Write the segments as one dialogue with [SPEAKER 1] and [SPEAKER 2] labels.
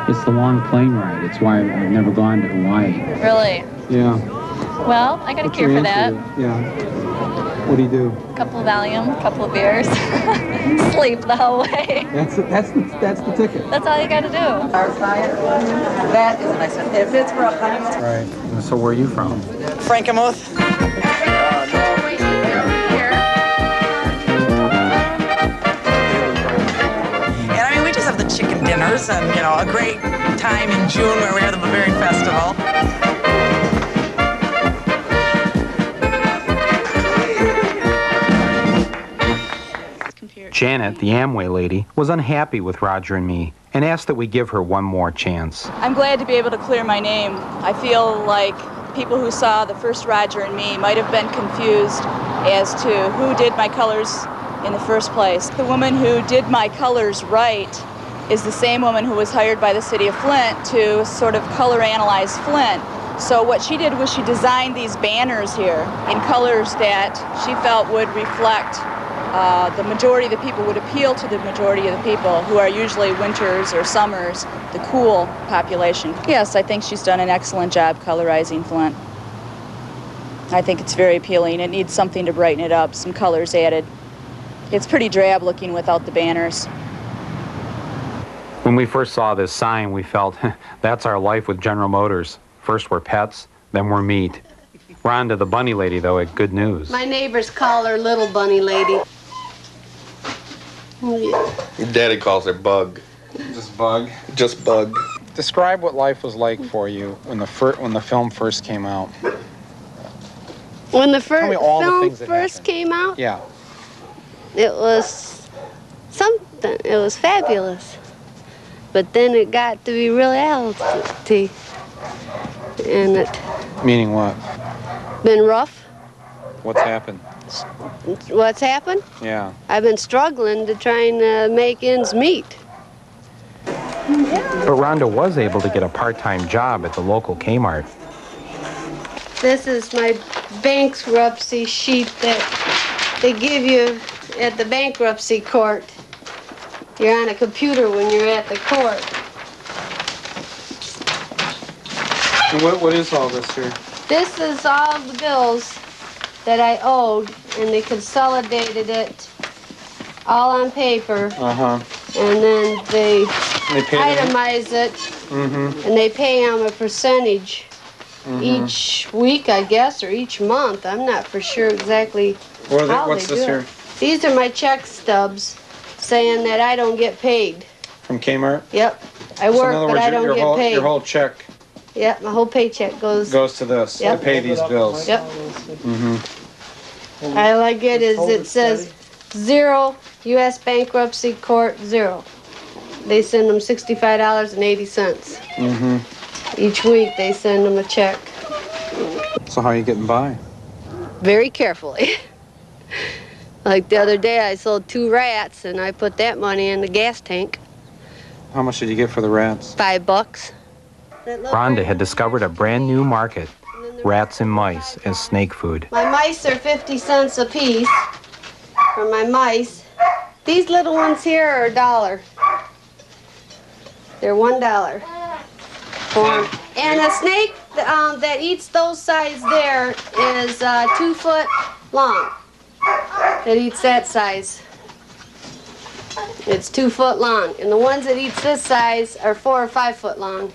[SPEAKER 1] It's the long plane ride. It's why I've never gone to Hawaii.
[SPEAKER 2] Really?
[SPEAKER 3] Yeah.
[SPEAKER 2] Well, I got a cure for that.
[SPEAKER 3] Yeah. What do you do?
[SPEAKER 2] A couple of Valium, a couple of beers, sleep the whole way.
[SPEAKER 3] That's the ticket.
[SPEAKER 2] That's all you got to do.
[SPEAKER 4] That is a nice one. If it's for a honeymoon.
[SPEAKER 3] Right. So where are you from?
[SPEAKER 4] Frankenmuth. And I mean, we just have the chicken dinners and, you know, a great time in June where we have the Bavarian Festival.
[SPEAKER 5] Janet, the Amway lady, was unhappy with Roger and me and asked that we give her one more chance.
[SPEAKER 6] I'm glad to be able to clear my name. I feel like people who saw the first Roger and me might have been confused as to who did my colors in the first place. The woman who did my colors right is the same woman who was hired by the city of Flint to sort of color analyze Flint. So what she did was she designed these banners here in colors that she felt would reflect the majority of the people, would appeal to the majority of the people who are usually winters or summers, the cool population. Yes, I think she's done an excellent job colorizing Flint. I think it's very appealing. It needs something to brighten it up, some colors added. It's pretty drab looking without the banners.
[SPEAKER 5] When we first saw this sign, we felt, that's our life with General Motors. First we're pets, then we're meat. Rhonda, the bunny lady, though, had good news.
[SPEAKER 7] My neighbors call her Little Bunny Lady.
[SPEAKER 8] Your daddy calls her Bug.
[SPEAKER 3] Just Bug?
[SPEAKER 8] Just Bug.
[SPEAKER 3] Describe what life was like for you when the film first came out.
[SPEAKER 7] When the
[SPEAKER 3] film
[SPEAKER 7] first came out?
[SPEAKER 3] Yeah.
[SPEAKER 7] It was something. It was fabulous. But then it got to be reality. And it...
[SPEAKER 3] Meaning what?
[SPEAKER 7] Been rough.
[SPEAKER 3] What's happened?
[SPEAKER 7] What's happened?
[SPEAKER 3] Yeah.
[SPEAKER 7] I've been struggling to try and make ends meet.
[SPEAKER 5] But Rhonda was able to get a part-time job at the local Kmart.
[SPEAKER 7] This is my bankruptcy sheet that they give you at the bankruptcy court. You're on a computer when you're at the court.
[SPEAKER 3] And what is all this here?
[SPEAKER 7] This is all the bills that I owed, and they consolidated it all on paper.
[SPEAKER 3] Uh-huh.
[SPEAKER 7] And then they
[SPEAKER 3] pay
[SPEAKER 7] itemize it,
[SPEAKER 3] mm-hmm.
[SPEAKER 7] and they pay them a percentage each week, I guess, or each month. I'm not for sure exactly
[SPEAKER 3] What's this here?
[SPEAKER 7] These are my check stubs saying that I don't get paid.
[SPEAKER 3] From Kmart?
[SPEAKER 7] Yep. I work, but I don't get paid.
[SPEAKER 3] Your whole check
[SPEAKER 7] Yep, my whole paycheck goes
[SPEAKER 3] to this, to pay these bills.
[SPEAKER 7] Yep.
[SPEAKER 3] Mm-hmm.
[SPEAKER 7] I like it is it says 0, U.S. Bankruptcy Court 0. They send them $65.80.
[SPEAKER 3] Mm-hmm.
[SPEAKER 7] Each week they send them a check.
[SPEAKER 3] So how are you getting by?
[SPEAKER 7] Very carefully. Like the other day I sold 2 rats and I put that money in the gas tank.
[SPEAKER 3] How much did you get for the rats?
[SPEAKER 7] $5.
[SPEAKER 5] Rhonda had discovered a brand new market, rats and mice as snake food.
[SPEAKER 7] My mice are 50 cents a piece for my mice. These little ones here are $1. They're $1. And a snake that eats those size there is 2 foot long. That eats that size. It's 2 foot long. And the ones that eats this size are 4 or 5 foot long.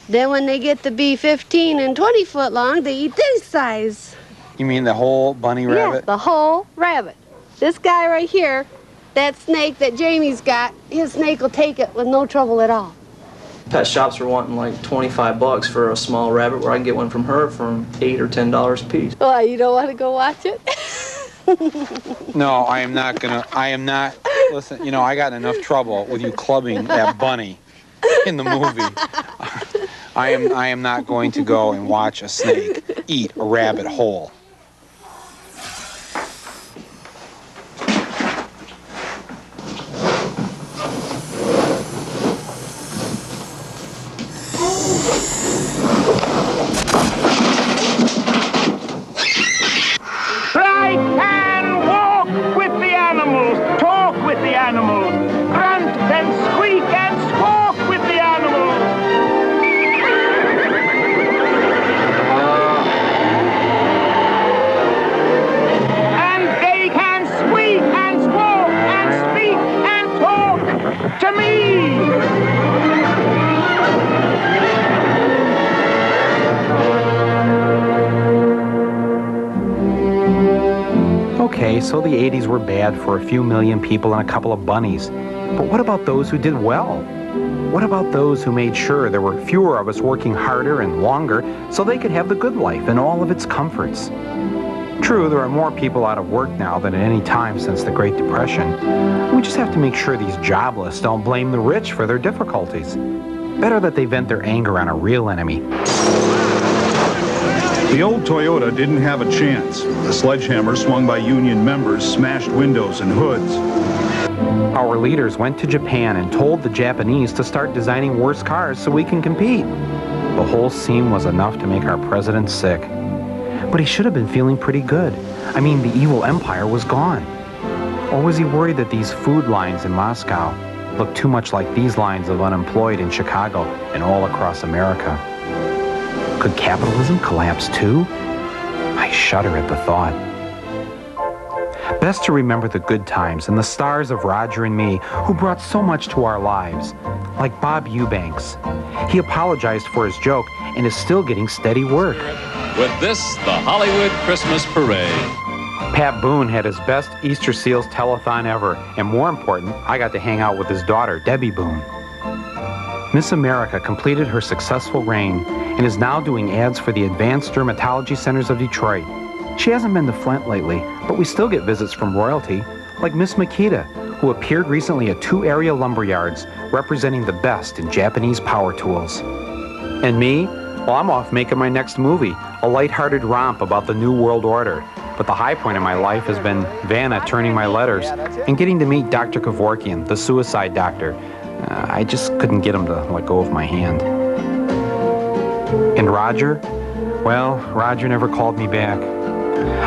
[SPEAKER 7] Then when they get to be 15 and 20 foot long, they eat this size.
[SPEAKER 3] You mean the whole bunny rabbit?
[SPEAKER 7] Yeah, the whole rabbit. This guy right here, that snake that Jamie's got, his snake will take it with no trouble at all.
[SPEAKER 9] Pet shops are wanting like $25 for a small rabbit, where I can get one from her from $8 or $10 a piece.
[SPEAKER 7] Why, you don't want to go watch it?
[SPEAKER 3] No, I am not. Listen, you know, I got enough trouble with you clubbing that bunny in the movie. I am not going to go and watch a snake eat a rabbit whole.
[SPEAKER 10] Try and walk with the animals, talk with the animals, grunt and squeak and squawk with the animals.
[SPEAKER 5] so the 80s were bad for a few million people and a couple of bunnies. But what about those who did well? What about those who made sure there were fewer of us working harder and longer so they could have the good life and all of its comforts? True, there are more people out of work now than at any time since the Great Depression. We just have to make sure these jobless don't blame the rich for their difficulties. Better that they vent their anger on a real enemy.
[SPEAKER 11] The old Toyota didn't have a chance. The sledgehammer swung by union members smashed windows and hoods.
[SPEAKER 5] Our leaders went to Japan and told the Japanese to start designing worse cars so we can compete. The whole scene was enough to make our president sick. But he should have been feeling pretty good. I mean, the evil empire was gone. Or was he worried that these food lines in Moscow looked too much like these lines of unemployed in Chicago and all across America? Could capitalism collapse too? I shudder at the thought. Best to remember the good times and the stars of Roger and me who brought so much to our lives, like Bob Eubanks. He apologized for his joke and is still getting steady work.
[SPEAKER 12] With this, the Hollywood Christmas Parade.
[SPEAKER 5] Pat Boone had his best Easter Seals telethon ever, and more important, I got to hang out with his daughter, Debbie Boone. Miss America completed her successful reign and is now doing ads for the Advanced Dermatology Centers of Detroit. She hasn't been to Flint lately, but we still get visits from royalty, like Miss Makita, who appeared recently at 2 area lumber yards representing the best in Japanese power tools. And me? Well, I'm off making my next movie, a lighthearted romp about the New World Order. But the high point of my life has been Vanna turning my letters and getting to meet Dr. Kevorkian, the suicide doctor. I just couldn't get him to let go of my hand. And Roger? Well, Roger never called me back.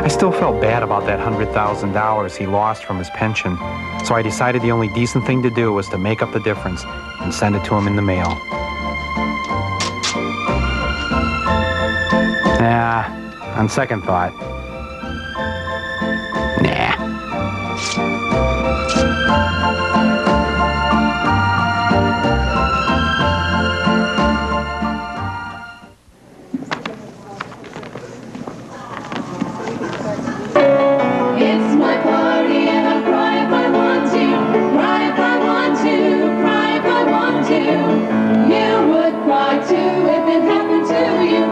[SPEAKER 5] I still felt bad about that $100,000 he lost from his pension, so I decided the only decent thing to do was to make up the difference and send it to him in the mail. On second thought, nah.
[SPEAKER 13] It's my party and I'll cry if I want to, cry if I want to, cry if I want to. You would cry too if it happened to you.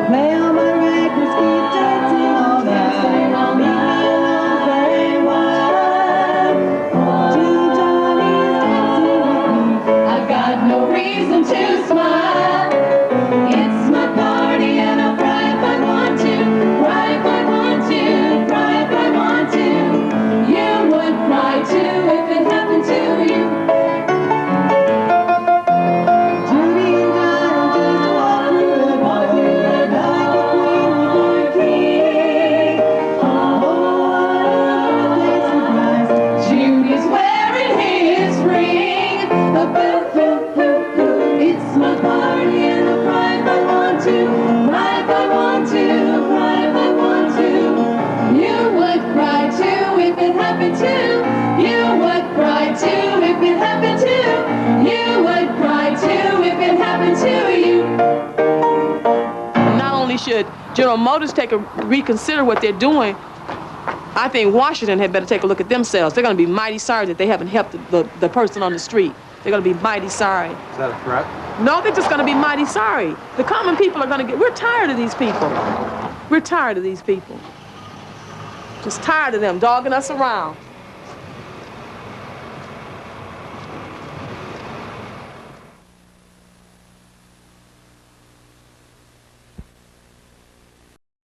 [SPEAKER 13] Play on my records, keep dancing all night. Sing all night, very wild. Two Johnny's dancing with me. I've got no reason to smile. It's my party and I'll cry if I want to, cry if I want to, cry if I want to. You would cry too if it happened to you. Judy and John just walk through the door like a queen with a king. Oh, what a birthday surprise. Judy's wearing his ring. It's my party and I'll cry if I want to, cry if I want to, cry if I want to. You would cry too if it happened to. You would cry too if it happened to. You would cry too if it happened to you.
[SPEAKER 14] Not only should General Motors reconsider what they're doing, I think Washington had better take a look at themselves. They're going to be mighty sorry that they haven't helped the person on the street. They're going to be mighty sorry.
[SPEAKER 5] Is that a threat?
[SPEAKER 14] No, they're just going to be mighty sorry. The common people are going to get, we're tired of these people. We're tired of these people. Just tired of them dogging us around.